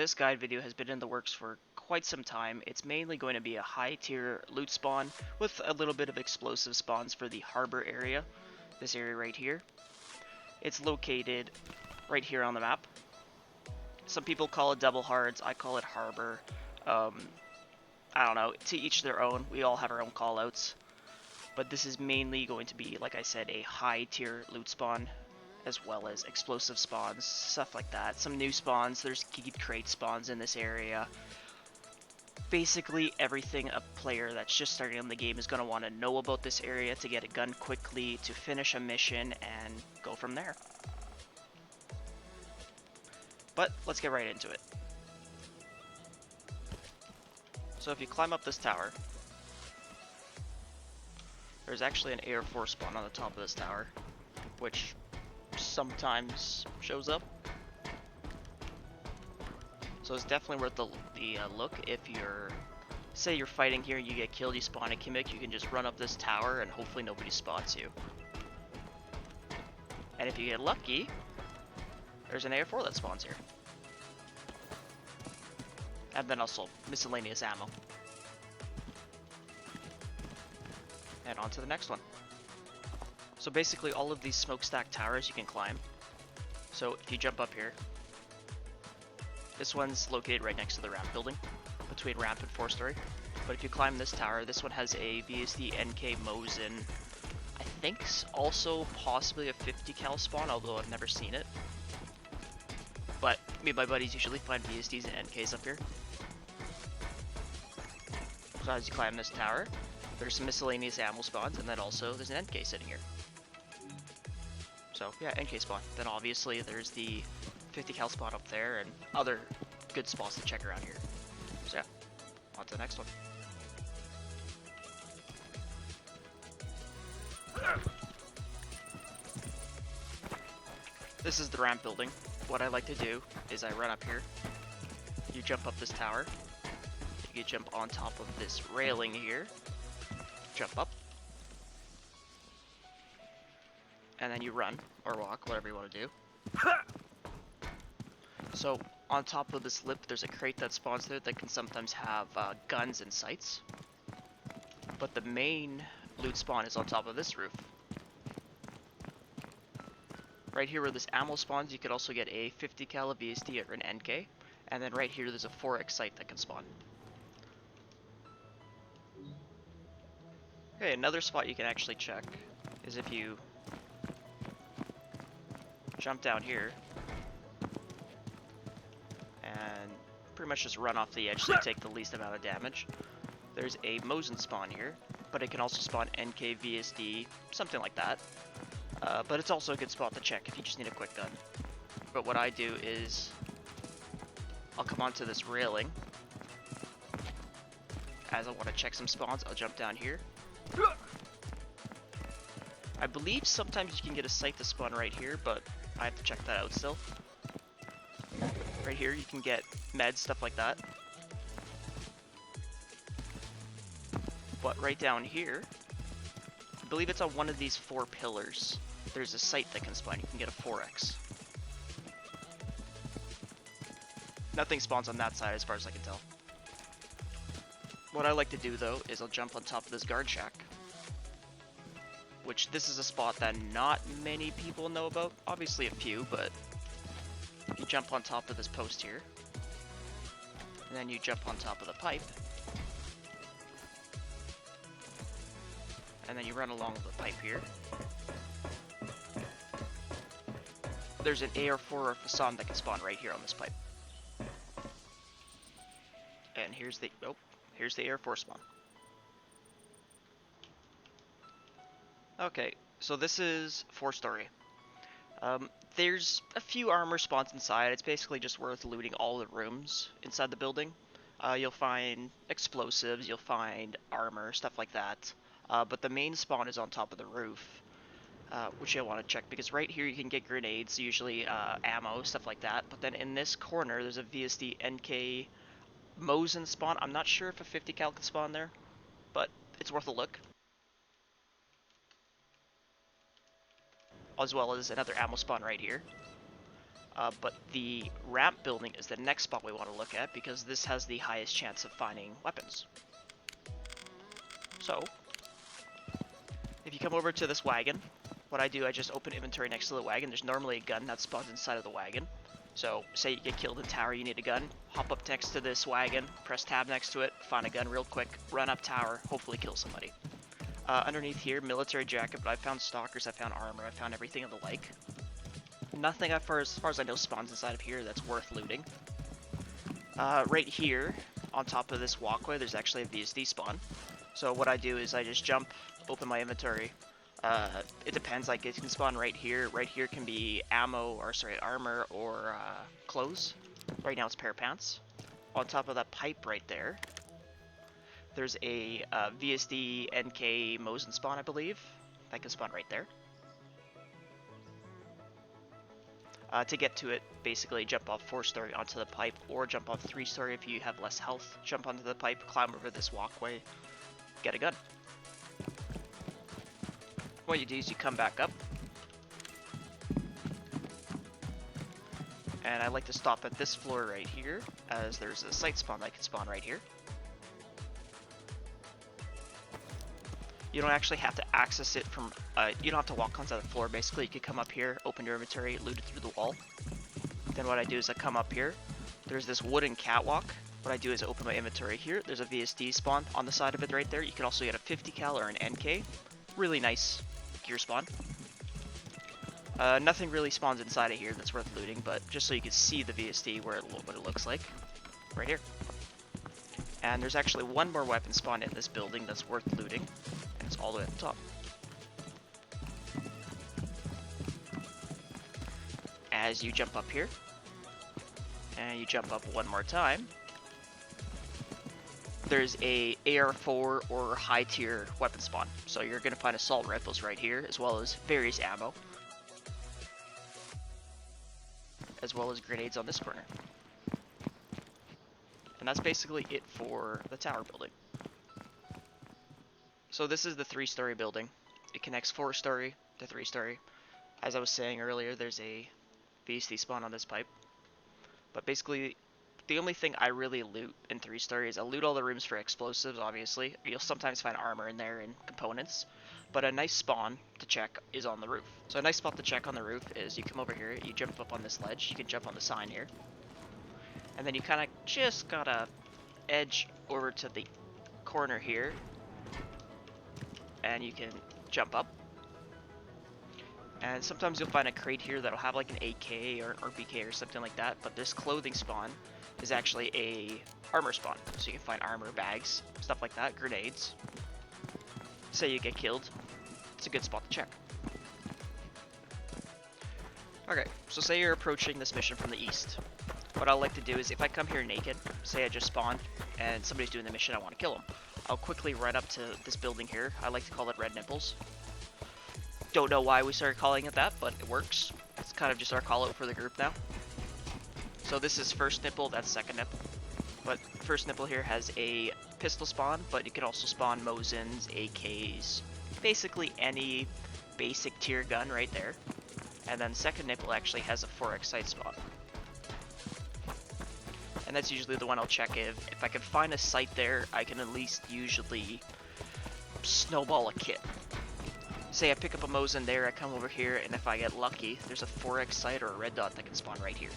this guide video has been in the works for quite some time. It's mainly going to be a high tier loot spawn with a little bit of explosive spawns for the harbor area. This area right here. It's located right here on the map. Some people call it double hards, I call it harbor. I don't know, to each their own. We all have our own callouts. But this is mainly going to be, like I said, a high tier loot spawn, as well as explosive spawns, stuff like that. Some new spawns, there's geek crate spawns in this area. Basically everything a player that's just starting in the game is going to want to know about this area to get a gun quickly, to finish a mission, and go from there. But let's get right into it. So if you climb up this tower, there's actually an Air Force spawn on the top of this tower, which sometimes shows up. So it's definitely worth the look if say you're fighting here, you get killed, you spawn a Kimik, you can just run up this tower and hopefully nobody spots you. And if you get lucky, there's an AR-4 that spawns here. And then also miscellaneous ammo. And on to the next one. So basically all of these smokestack towers you can climb. So if you jump up here, this one's located right next to the ramp building, between ramp and 4-story. But if you climb this tower, this one has a VSD NK Mosin. I think also possibly a 50 cal spawn, although I've never seen it. But me and my buddies usually find VSDs and NKs up here. So as you climb this tower, there's some miscellaneous ammo spawns, and then also there's an NK sitting here. So yeah, NK spawn. Then obviously there's the 50 cal spot up there and other good spots to check around here. So yeah, on to the next one. This is the ramp building. What I like to do is I run up here, you jump up this tower, you jump on top of this railing here, jump up, and then you run, or walk, whatever you want to do. So, on top of this lip, there's a crate that spawns there that can sometimes have guns and sights. But the main loot spawn is on top of this roof. Right here where this ammo spawns, you could also get a 50 cal VSD or an NK. And then right here, there's a 4x sight that can spawn. Okay, another spot you can actually check is if you jump down here and pretty much just run off the edge so you take the least amount of damage. There's a Mosin spawn here, but it can also spawn NK, VSD, something like that. But it's also a good spot to check if you just need a quick gun. But what I do is I'll come onto this railing. As I want to check some spawns, I'll jump down here. I believe sometimes you can get a sight to spawn right here, but I have to check that out still. Right here you can get meds, stuff like that. But right down here, I believe it's on one of these 4 pillars, there's a sight that can spawn. You can get a 4x. Nothing spawns on that side as far as I can tell. What I like to do though is I'll jump on top of this guard shack, which this is a spot that not many people know about. Obviously a few, but you jump on top of this post here, and then you jump on top of the pipe, and then you run along the pipe here. There's an AR-4 or Facade that can spawn right here on this pipe. And here's the AR-4 spawn. Okay, so this is 4-story. There's a few armor spawns inside. It's basically just worth looting all the rooms inside the building. You'll find explosives, you'll find armor, stuff like that. But the main spawn is on top of the roof, which you'll want to check because right here you can get grenades, usually ammo, stuff like that. But then in this corner there's a VSD NK Mosin spawn. I'm not sure if a 50 cal can spawn there, but it's worth a look. As well as another ammo spawn right here. But the ramp building is the next spot we want to look at because this has the highest chance of finding weapons. So, if you come over to this wagon, what I do, I just open inventory next to the wagon. There's normally a gun that spawns inside of the wagon. So, say you get killed in tower, you need a gun, hop up next to this wagon, press tab next to it, find a gun real quick, run up tower, hopefully kill somebody. Underneath here, military jacket, but I found stalkers, I found armor, I found everything of the like. Nothing as far as I know spawns inside of here that's worth looting. Right here, on top of this walkway, there's actually a VSD spawn. So what I do is I just jump, open my inventory. It depends, like it can spawn right here. Right here can be armor or clothes. Right now it's pair of pants. On top of that pipe right there, there's a VSD NK Mosin spawn, I believe. That can spawn right there. To get to it, basically jump off 4-story onto the pipe, or jump off 3-story if you have less health. Jump onto the pipe, climb over this walkway, get a gun. What you do is you come back up, and I like to stop at this floor right here, as there's a site spawn that can spawn right here. You don't actually have to access it from, you don't have to walk onto the floor, basically. You can come up here, open your inventory, loot it through the wall. Then what I do is I come up here, there's this wooden catwalk. What I do is I open my inventory here, there's a VSD spawn on the side of it right there. You can also get a 50 cal or an NK. Really nice gear spawn. Nothing really spawns inside of here that's worth looting, but just so you can see the VSD, what it looks like, right here. And there's actually one more weapon spawn in this building that's worth looting, and it's all the way at the top. As you jump up here, and you jump up one more time, there's a AR-4 or high tier weapon spawn. So you're going to find assault rifles right here, as well as various ammo, as well as grenades on this corner. And that's basically it for the tower building. So this is the 3-story building. It connects 4-story to 3-story. As I was saying earlier, there's a VSD spawn on this pipe. But basically, the only thing I really loot in 3-story is I loot all the rooms for explosives, obviously. You'll sometimes find armor in there and components. But a nice spawn to check is on the roof. So a nice spot to check on the roof is you come over here, you jump up on this ledge, you can jump on the sign here. And then you kind of just gotta edge over to the corner here. And you can jump up. And sometimes you'll find a crate here that'll have like an AK or an RPK or something like that, but this clothing spawn is actually a armor spawn. So you can find armor, bags, stuff like that, grenades. Say you get killed, it's a good spot to check. Okay, so say you're approaching this mission from the east. What I like to do is if I come here naked, say I just spawned and somebody's doing the mission, I want to kill them. I'll quickly run up to this building here. I like to call it Red Nipples. Don't know why we started calling it that, but it works. It's kind of just our call out for the group now. So this is first nipple, that's second nipple. But first nipple here has a pistol spawn, but you can also spawn Mosins, AKs, basically any basic tier gun right there. And then second nipple actually has a 4x sight spawn. And that's usually the one I'll check if I can find a sight there, I can at least usually snowball a kit. Say I pick up a Mosin there, I come over here, and if I get lucky, there's a 4x sight or a red dot that can spawn right here.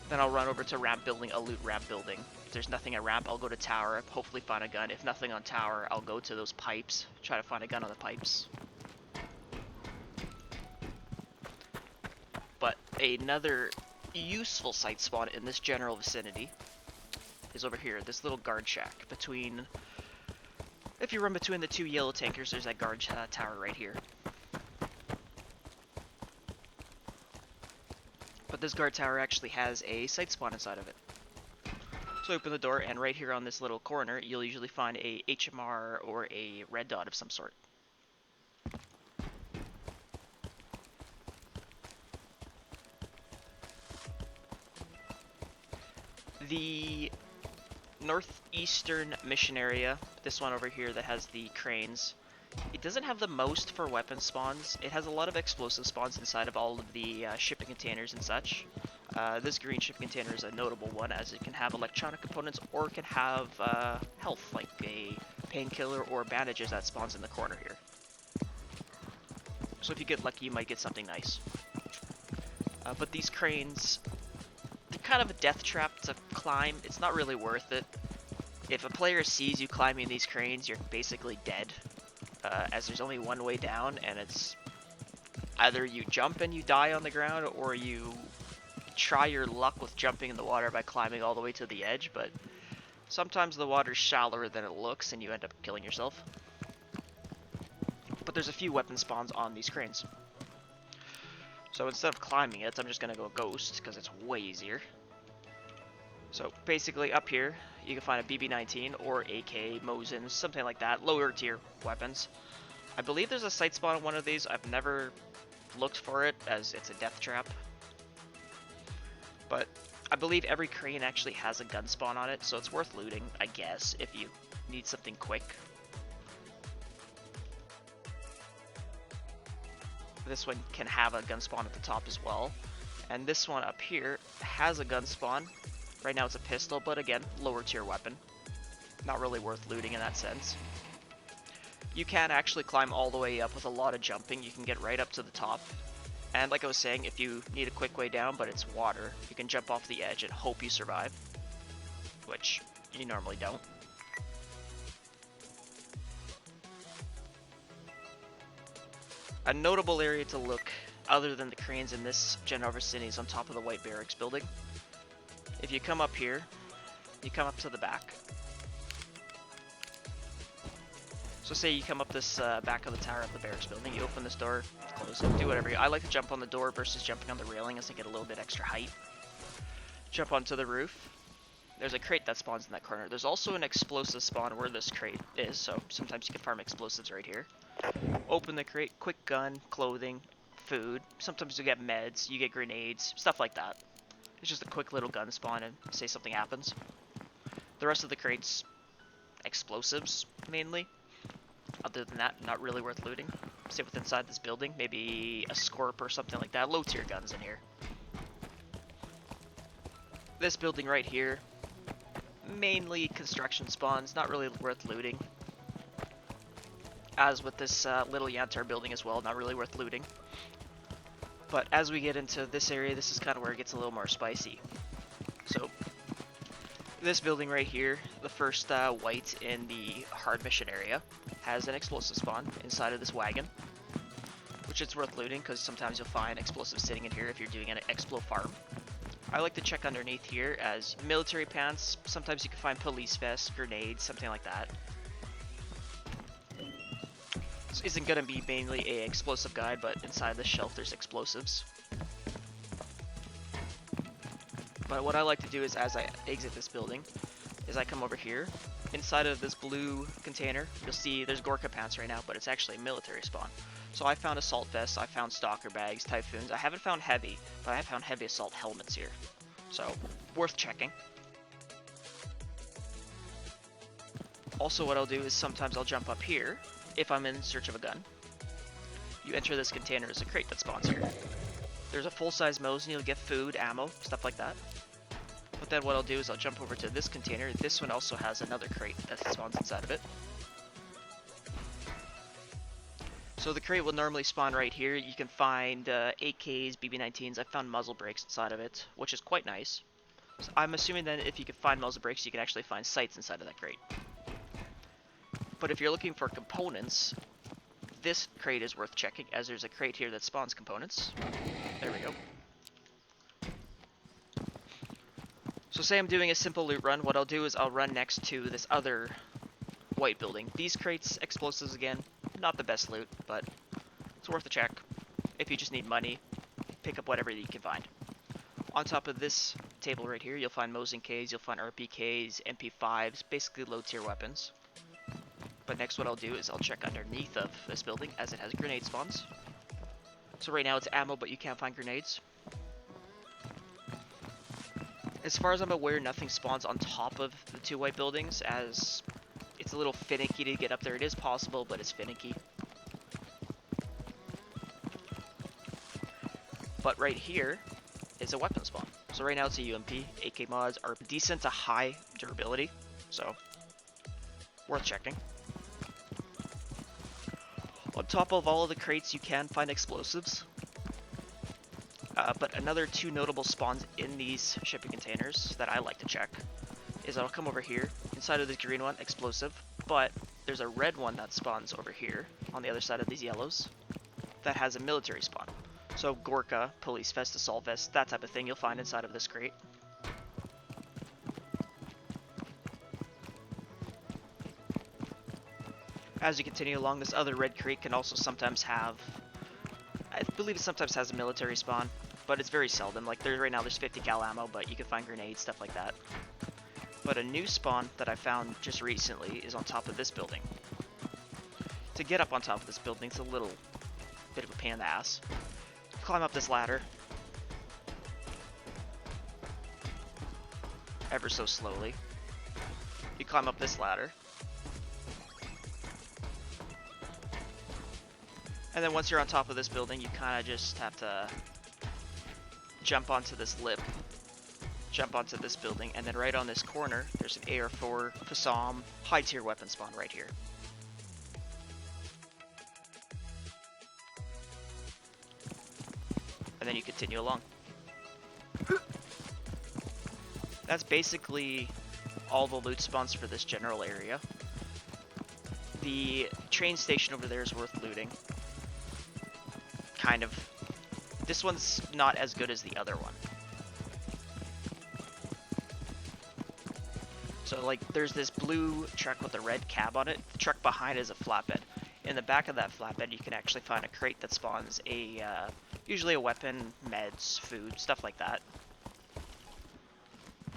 Then I'll run over to ramp building, I'll loot ramp building. If there's nothing at ramp, I'll go to tower, hopefully find a gun. If nothing on tower, I'll go to those pipes, try to find a gun on the pipes. But another useful sight spawn in this general vicinity is over here, this little guard shack between... If you run between the two yellow tankers, there's that guard tower right here. But this guard tower actually has a sight spawn inside of it. So open the door, and right here on this little corner, you'll usually find a HMR or a red dot of some sort. The northeastern mission area, this one over here that has the cranes, It doesn't have the most for weapon spawns. It has a lot of explosive spawns inside of all of the shipping containers and such. This green shipping container is a notable one, as it can have electronic components or it can have health, like a painkiller or bandages that spawns in the corner here. So if you get lucky, you might get something nice. But these cranes, they're kind of a death trap to climb. It's not really worth it. If a player sees you climbing these cranes, you're basically dead. As there's only one way down, and it's either you jump and you die on the ground, or you try your luck with jumping in the water by climbing all the way to the edge, but sometimes the water's shallower than it looks and you end up killing yourself. But there's a few weapon spawns on these cranes. So instead of climbing it, I'm just going to go ghost, because it's way easier. So basically up here, you can find a BB-19 or AK, Mosin, something like that, lower tier weapons. I believe there's a sight spawn on one of these. I've never looked for it, as it's a death trap. But I believe every crane actually has a gun spawn on it, so it's worth looting, I guess, if you need something quick. This one can have a gun spawn at the top as well. And this one up here has a gun spawn. Right now it's a pistol, but again, lower tier weapon. Not really worth looting in that sense. You can actually climb all the way up with a lot of jumping. You can get right up to the top. And like I was saying, if you need a quick way down, but it's water, you can jump off the edge and hope you survive. Which you normally don't. A notable area to look, other than the cranes in this general vicinity, is on top of the White Barracks building. If you come up here, you come up to the back. So say you come up this back of the tower of the barracks building, you open this door, close it, do whatever. I like to jump on the door versus jumping on the railing, as I get a little bit extra height. Jump onto the roof. There's a crate that spawns in that corner. There's also an explosive spawn where this crate is, so sometimes you can farm explosives right here. Open the crate, quick gun, clothing, food. Sometimes you get meds, you get grenades, stuff like that. It's just a quick little gun spawn and say something happens. The rest of the crates, explosives mainly. Other than that, not really worth looting. Stay with inside this building, maybe a Scorp or something like that. Low tier guns in here. This building right here, mainly construction spawns, not really worth looting. As with this little Yantar building as well, not really worth looting. But as we get into this area, this is kind of where it gets a little more spicy. So, this building right here, the first white in the hard mission area, has an explosive spawn inside of this wagon. Which it's worth looting, because sometimes you'll find explosives sitting in here if you're doing an explo farm. I like to check underneath here as military pants, sometimes you can find police vests, grenades, something like that. This isn't going to be mainly a explosive guide, but inside the shelf there's explosives. But what I like to do is, as I exit this building, is I come over here. Inside of this blue container, you'll see there's Gorka pants right now, but it's actually a military spawn. So I found assault vests, I found stalker bags, typhoons. I haven't found heavy, but I have found heavy assault helmets here. So, worth checking. Also what I'll do is sometimes I'll jump up here, if I'm in search of a gun. You enter this container as a crate that spawns here. There's a full-size Mosin, you'll get food, ammo, stuff like that. But then what I'll do is I'll jump over to this container. This one also has another crate that spawns inside of it. So the crate will normally spawn right here. You can find AKs, BB-19s. I found muzzle brakes inside of it, which is quite nice. So I'm assuming that if you can find muzzle brakes, you can actually find sights inside of that crate. But if you're looking for components, this crate is worth checking, as there's a crate here that spawns components. There we go. So say I'm doing a simple loot run, what I'll do is I'll run next to this other white building. These crates, explosives again, not the best loot, but it's worth a check. If you just need money, pick up whatever you can find. On top of this table right here, you'll find Mosin Ks, you'll find RPKs, MP5s, basically low tier weapons. But next what I'll do is I'll check underneath of this building, as it has grenade spawns. So right now it's ammo, but you can't find grenades. As far as I'm aware, nothing spawns on top of the two white buildings, as It's a little finicky to get up there. It is possible, but it's finicky. But right here is a weapon spawn. So right now it's a UMP. AK mods are decent to high durability, so worth checking. On top of all of the crates, you can find explosives. But another two notable spawns in these shipping containers that I like to check is I'll come over here. Inside of this green one, explosive, but there's a red one that spawns over here on the other side of these yellows that has a military spawn. So Gorka, police vest, assault vest, that type of thing you'll find inside of this crate. As you continue along, this other red crate can also sometimes have, I believe it sometimes has a military spawn, but it's very seldom. Like right now there's 50 cal ammo, but you can find grenades, stuff like that. But a new spawn that I found just recently is on top of this building. To get up on top of this building, it's a little bit of a pain in the ass. Climb up this ladder ever so slowly. You climb up this ladder, and then once you're on top of this building, you kind of just have to jump onto this lip, jump onto this building, and then right on this corner there's an AR-4 Fasam high tier weapon spawn right here. And then you continue along. That's basically all the loot spawns for this general area. The train station over there is worth looting. Kind of. This one's not as good as the other one. So like there's this blue truck with a red cab on it. The truck behind is a flatbed. In the back of that flatbed you can actually find a crate that spawns a usually a weapon, meds, food, stuff like that.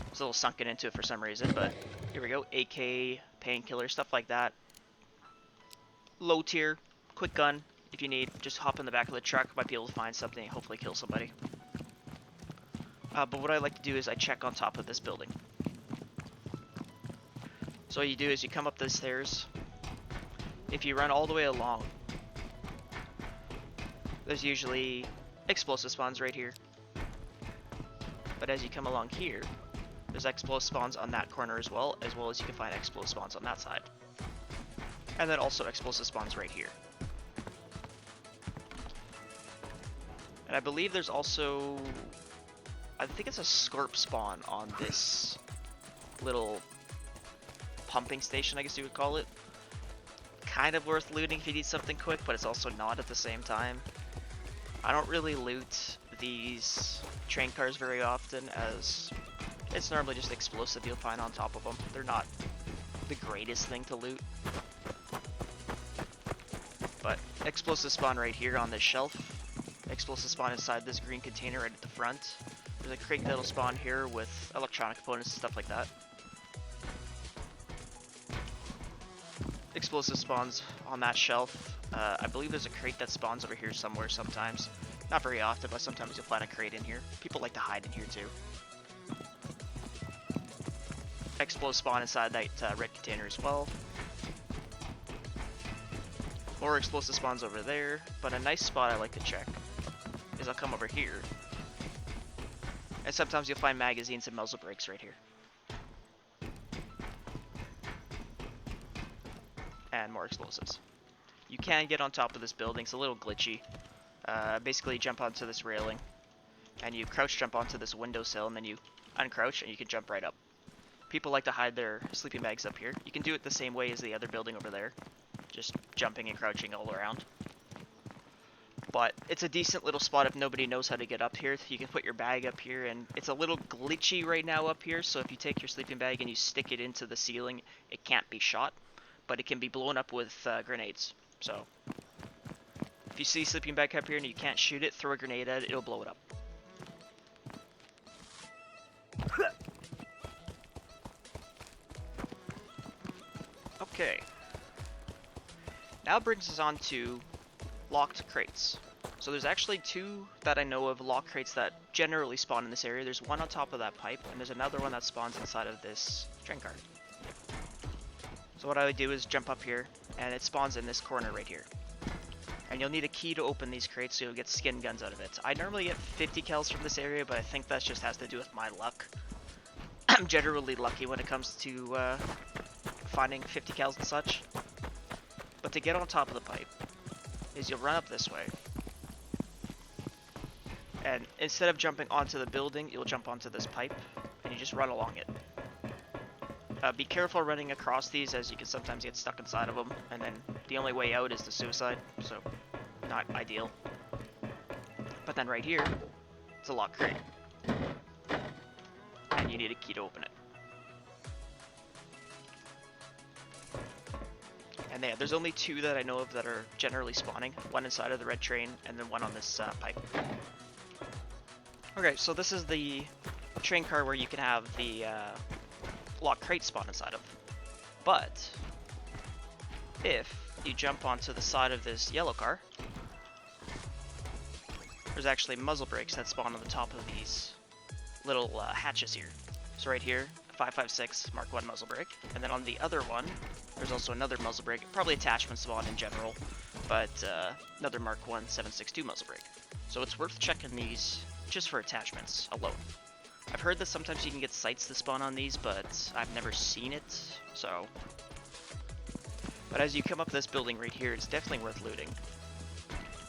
It's a little sunken into it for some reason, but here we go. AK, painkiller, stuff like that. Low tier, quick gun. If you need, just hop in the back of the truck. Might be able to find something and hopefully kill somebody. But what I like to do is I check on top of this building. So what you do is you come up the stairs. If you run all the way along, there's usually explosive spawns right here. But as you come along here, there's explosive spawns on that corner as well as you can find explosive spawns on that side. And then also explosive spawns right here. And I believe there's also, I think it's a Scorp spawn on this little pumping station, I guess you would call it. Kind of worth looting if you need something quick, but it's also not at the same time. I don't really loot these train cars very often, as it's normally just explosive you'll find on top of them. They're not the greatest thing to loot. But explosive spawn right here on this shelf. Explosive spawn inside this green container right at the front. There's a crate that'll spawn here with electronic components and stuff like that. Explosive spawns on that shelf. I believe there's a crate that spawns over here somewhere sometimes. Not very often, but sometimes you'll find a crate in here. People like to hide in here too. Explosive spawn inside that red container as well. More explosive spawns over there, but a nice spot I like to check is I'll come over here. And sometimes you'll find magazines and muzzle brakes right here. And more explosives. You can get on top of this building, it's a little glitchy. Basically you jump onto this railing, and you crouch jump onto this windowsill, and then you uncrouch and you can jump right up. People like to hide their sleeping bags up here. You can do it the same way as the other building over there, just jumping and crouching all around. But it's a decent little spot if nobody knows how to get up here. You can put your bag up here, and it's a little glitchy right now up here, so if you take your sleeping bag and you stick it into the ceiling, it can't be shot, but it can be blown up with grenades. So if you see a sleeping bag up here and you can't shoot it, throw a grenade at it, it'll blow it up. Okay. Now brings us on to locked crates. So there's actually two that I know of locked crates that generally spawn in this area. There's one on top of that pipe, and there's another one that spawns inside of this train car. So what I would do is jump up here, and it spawns in this corner right here. And you'll need a key to open these crates, so you'll get skin guns out of it. I normally get 50 kills from this area, but I think that just has to do with my luck. I'm generally lucky when it comes to finding 50 kills and such. But to get on top of the pipe, is you'll run up this way. And instead of jumping onto the building, you'll jump onto this pipe, and you just run along it. Be careful running across these, as you can sometimes get stuck inside of them, and then the only way out is the suicide, so not ideal. But then right here, it's a locked crate, and you need a key to open it. And yeah, there's only two that I know of that are generally spawning, one inside of the red train, and then one on this pipe. Okay, so this is the train car where you can have the locked crate spawn inside of. But if you jump onto the side of this yellow car, there's actually muzzle brakes that spawn on the top of these little hatches here. So right here, 556 Mark 1 muzzle brake, and then on the other one, there's also another muzzle brake, probably attachment spawn in general, but another Mark 1 762 muzzle brake. So it's worth checking these just for attachments alone. I've heard that sometimes you can get sights to spawn on these, but I've never seen it, so. But as you come up this building right here, it's definitely worth looting.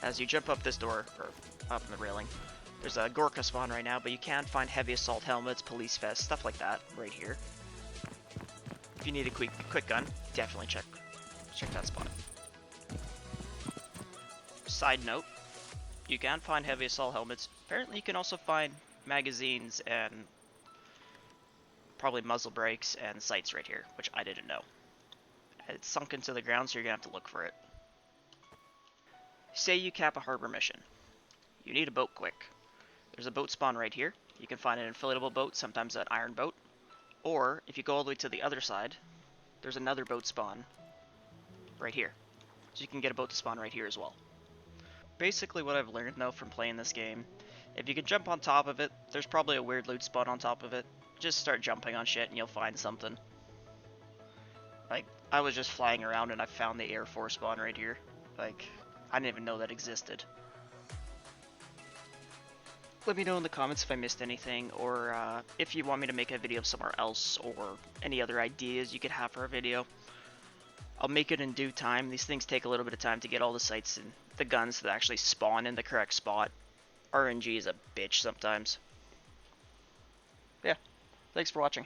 As you jump up this door, or up in the railing, there's a Gorka spawn right now, but you can find heavy assault helmets, police vests, stuff like that right here. If you need a quick gun, definitely check that spot. Side note, you can find heavy assault helmets. Apparently you can also find magazines and probably muzzle brakes and sights right here, which I didn't know. It's sunk into the ground, so you're gonna have to look for it. Say you cap a harbor mission. You need a boat quick. There's a boat spawn right here. You can find an inflatable boat, sometimes an iron boat. Or, if you go all the way to the other side, there's another boat spawn right here. So you can get a boat to spawn right here as well. Basically what I've learned though from playing this game, if you can jump on top of it, there's probably a weird loot spot on top of it. Just start jumping on shit and you'll find something. Like, I was just flying around and I found the Air Force spawn right here. Like, I didn't even know that existed. Let me know in the comments if I missed anything, or if you want me to make a video somewhere else, or any other ideas you could have for a video. I'll make it in due time. These things take a little bit of time to get all the sights and the guns that actually spawn in the correct spot. RNG is a bitch sometimes. Yeah, thanks for watching.